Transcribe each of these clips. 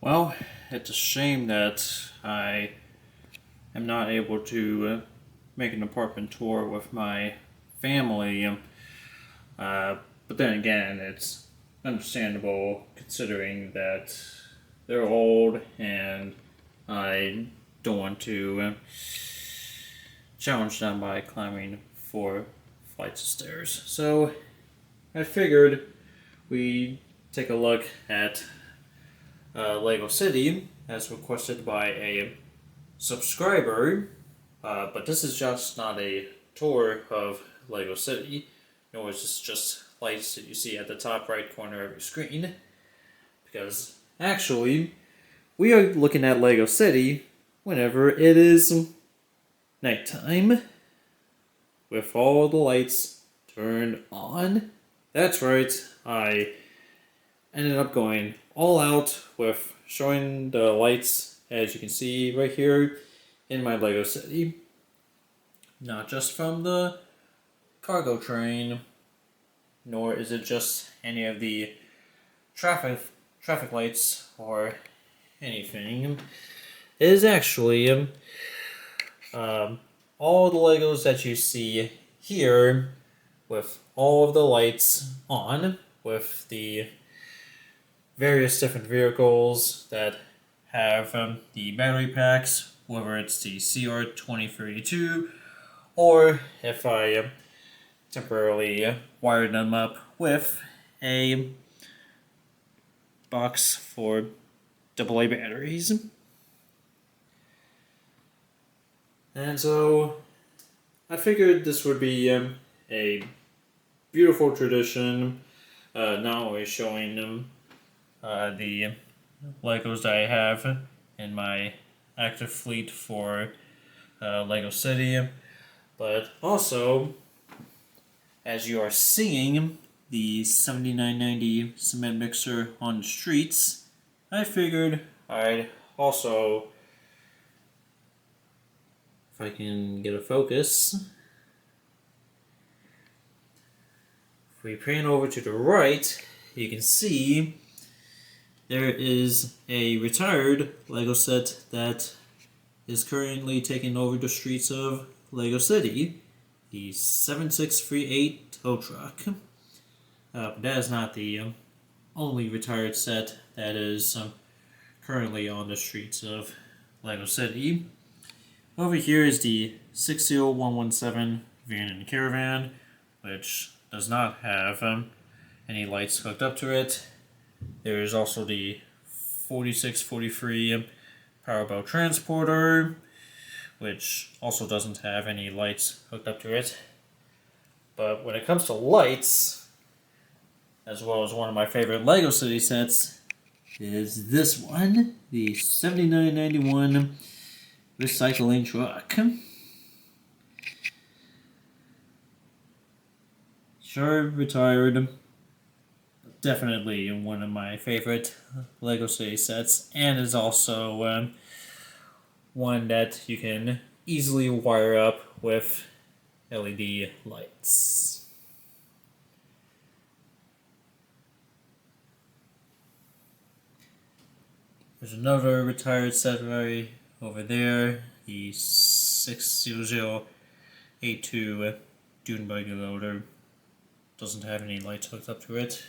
Well, it's a shame that I am not able to make an apartment tour with my family. But then again, it's understandable considering that they're old and I don't want to challenge them by climbing 4 flights of stairs. So I figured we take a look at Lego City as requested by a subscriber, but this is just not a tour of Lego City, nor is this just lights that you see at the top right corner of your screen, because actually, we are looking at Lego City whenever it is nighttime, with all the lights turned on. That's right, I ended up going all out with showing the lights, as you can see right here in my Lego City. Not just from the cargo train, nor is it just any of the traffic lights or anything. It is actually all the Legos that you see here with all of the lights on, with the various different vehicles that have the battery packs, whether it's the CR2032 or if I temporarily wired them up with a box for AA batteries. And so I figured this would be a beautiful tradition, not only showing them the Legos that I have in my active fleet for Lego City, but also, as you are seeing the 7990 cement mixer on the streets, I figured I'd also, if I can get a focus, if we pan over to the right, you can see there is a retired Lego set that is currently taking over the streets of Lego City, the 7638 tow truck. But that is not the only retired set that is currently on the streets of Lego City. Over here is the 60117 van and caravan, which does not have any lights hooked up to it. There is also the 4643 Powerboat Transporter, which also doesn't have any lights hooked up to it. But when it comes to lights, as well as one of my favorite Lego City sets, is this one, the 7991 recycling truck. Sure, retired. Definitely one of my favorite Lego City sets, and is also one that you can easily wire up with LED lights. There's another retired set right over there, the 60082 Dune Buggy Loader. Doesn't have any lights hooked up to it.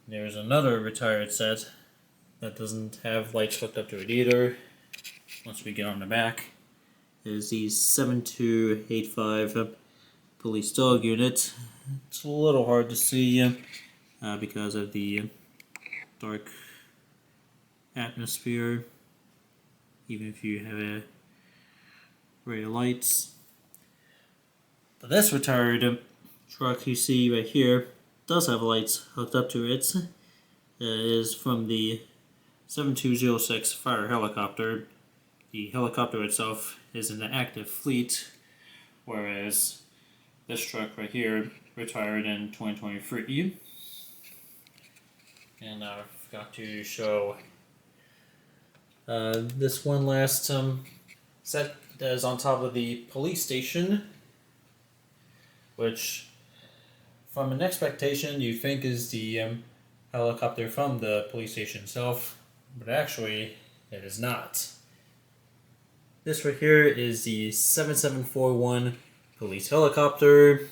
There's another retired set that doesn't have lights hooked up to it either. Once we get on the back, is the 7285 police dog unit. It's a little hard to see because of the dark atmosphere, even if you have a array of lights. But this retired truck you see right here does have lights hooked up to it. It is from the 7206 fire helicopter. The helicopter itself is in the active fleet, whereas this truck right here retired in 2023. And I forgot to show this one last set that is on top of the police station, which from an expectation you think is the helicopter from the police station itself, but actually it is not. This right here is the 7741 police helicopter,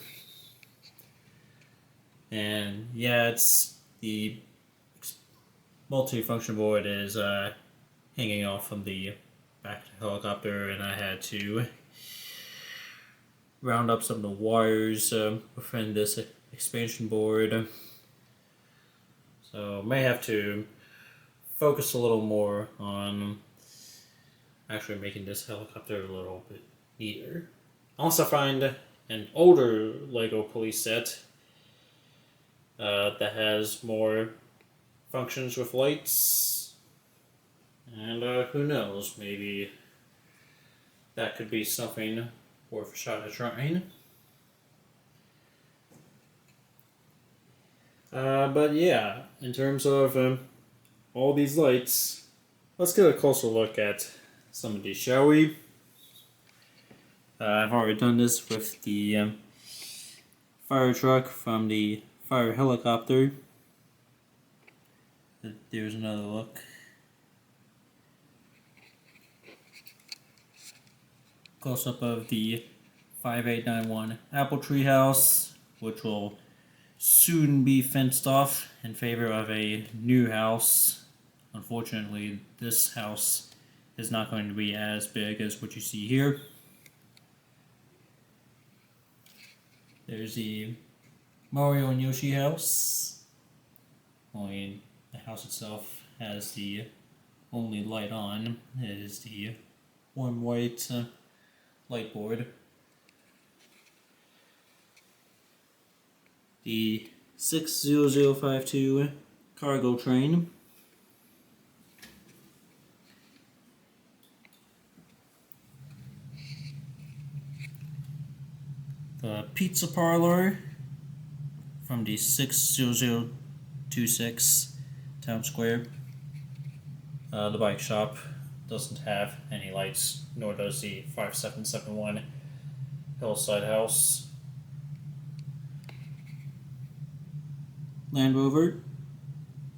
and yeah, it's the multi-function board is hanging off from the back of the helicopter, and I had to round up some of the wires within this expansion board. So may have to focus a little more on actually making this helicopter a little bit neater. I also find an older Lego police set that has more functions with lights, and who knows, maybe that could be something worth a shot at trying. But yeah, in terms of all these lights, let's get a closer look at some of these, shall we? I've already done this with the fire truck from the fire helicopter. There's another look. Close up of the 5891 apple tree house, which will soon be fenced off in favor of a new house. Unfortunately, this house is not going to be as big as what you see here. There's the Mario and Yoshi house. Only the house itself has the only light on. It is the warm white light board. The 60052 cargo train. The pizza parlor from the 60026 Town Square. The bike shop doesn't have any lights, nor does the 5771 Hillside House. Land Rover,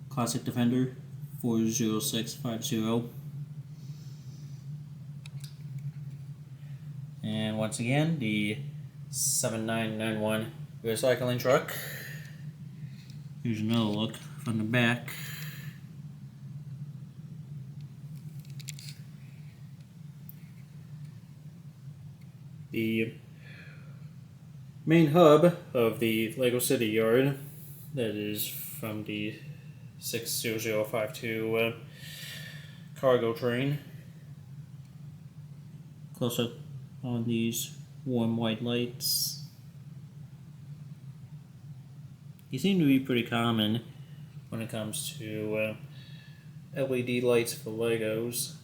Classic Defender, 40650. And once again, the 7991 recycling truck. Here's another look from the back. The main hub of the Lego City Yard, that is from the 60052 cargo train. Close up on these warm white lights. These seem to be pretty common when it comes to LED lights for Legos.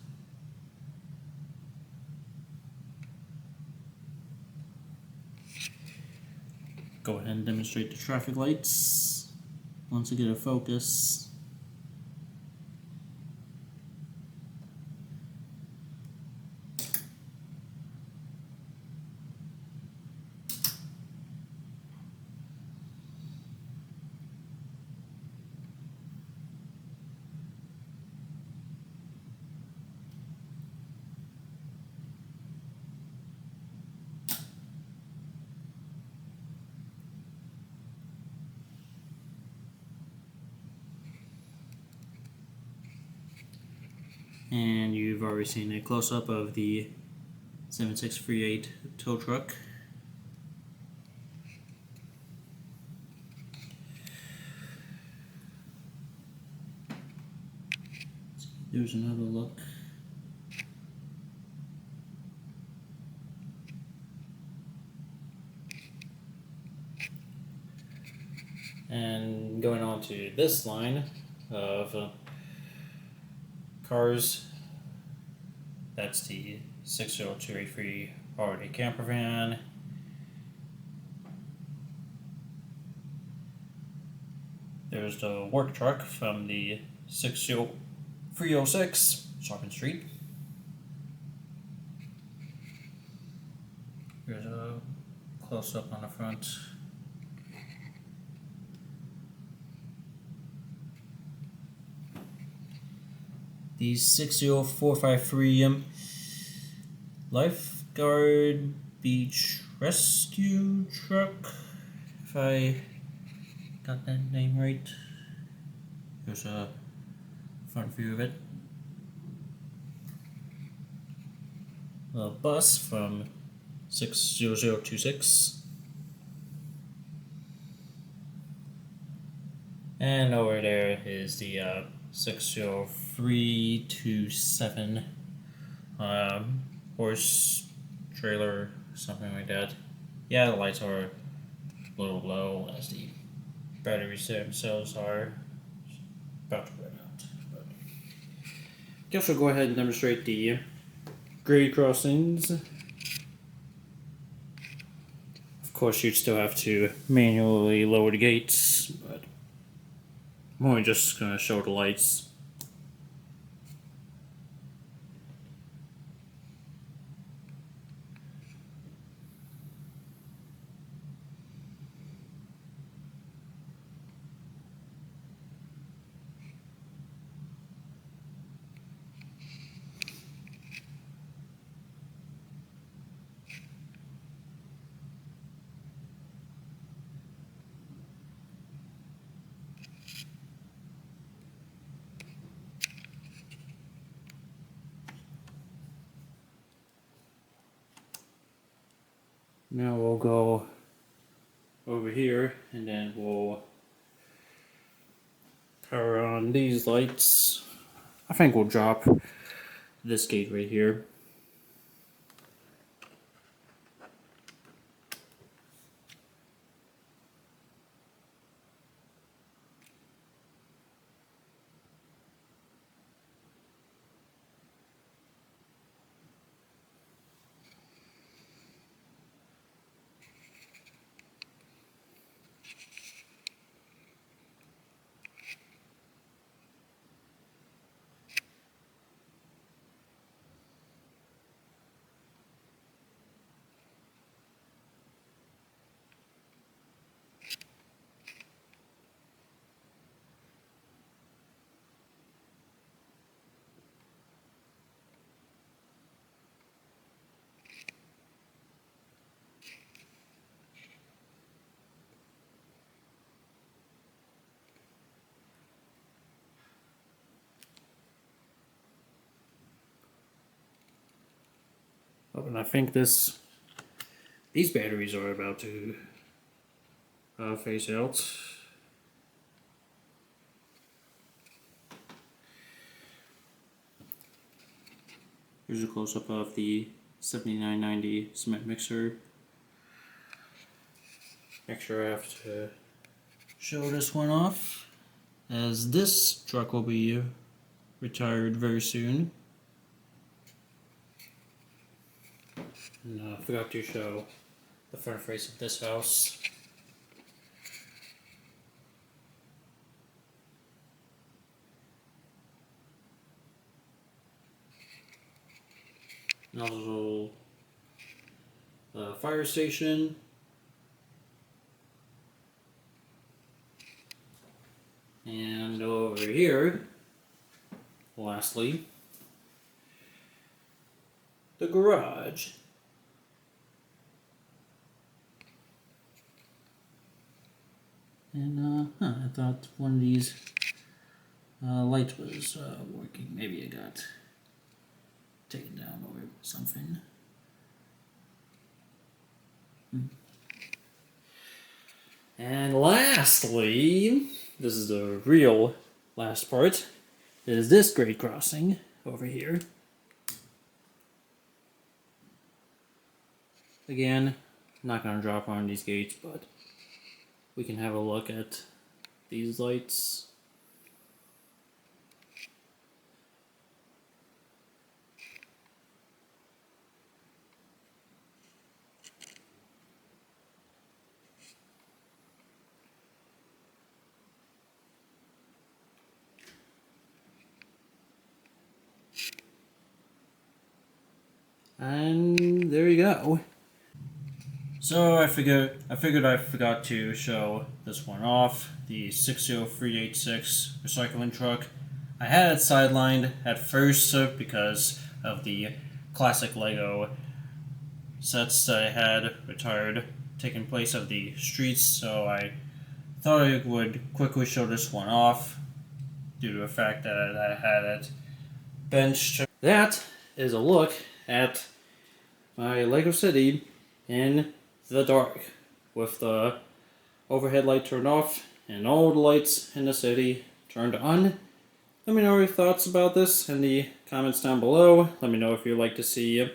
Go ahead and demonstrate the traffic lights once I get a focus. And you've already seen a close-up of the 7638 tow truck. There's another look. And going on to this line of cars, that's the 60283 holiday camper van. There's the work truck from the 60306 Shopping Street. Here's a close up on the front. the 60453 Lifeguard Beach Rescue Truck, if I got that name right. Here's a front view of it. A bus from 60026. And over there is the 60327 horse trailer, something like that. Yeah, the lights are a little low as the batteries themselves are about to run out. But I guess we'll go ahead and demonstrate the grade crossings. Of course, you'd still have to manually lower the gates, but I'm only just going to show the lights. Now we'll go over here and then we'll power on these lights. I think we'll drop this gate right here. Oh, and I think these batteries are about to phase out. Here's a close-up of the 7990 cement mixer. Make sure I have to show this one off, as this truck will be retired very soon. And I forgot to show the front face of this house. And also the fire station. And over here, lastly, the garage. And I thought one of these lights was working. Maybe it got taken down or something. And lastly, this is the real last part, is this grade crossing over here. Again, I'm not going to drop on these gates, but we can have a look at these lights. And there you go. So I figured I forgot to show this one off, the 60386 recycling truck. I had it sidelined at first because of the classic Lego sets that I had retired taking place of the streets, so I thought I would quickly show this one off due to the fact that I had it benched. That is a look at my Lego City in the dark with the overhead light turned off and all the lights in the city turned on. Let me know your thoughts about this in the comments down below. Let me know if you'd like to see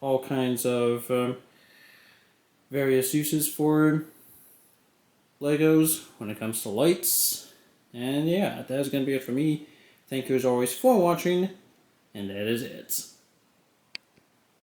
all kinds of various uses for Legos when it comes to lights. And yeah, that is going to be it for me. Thank you as always for watching, and that is it.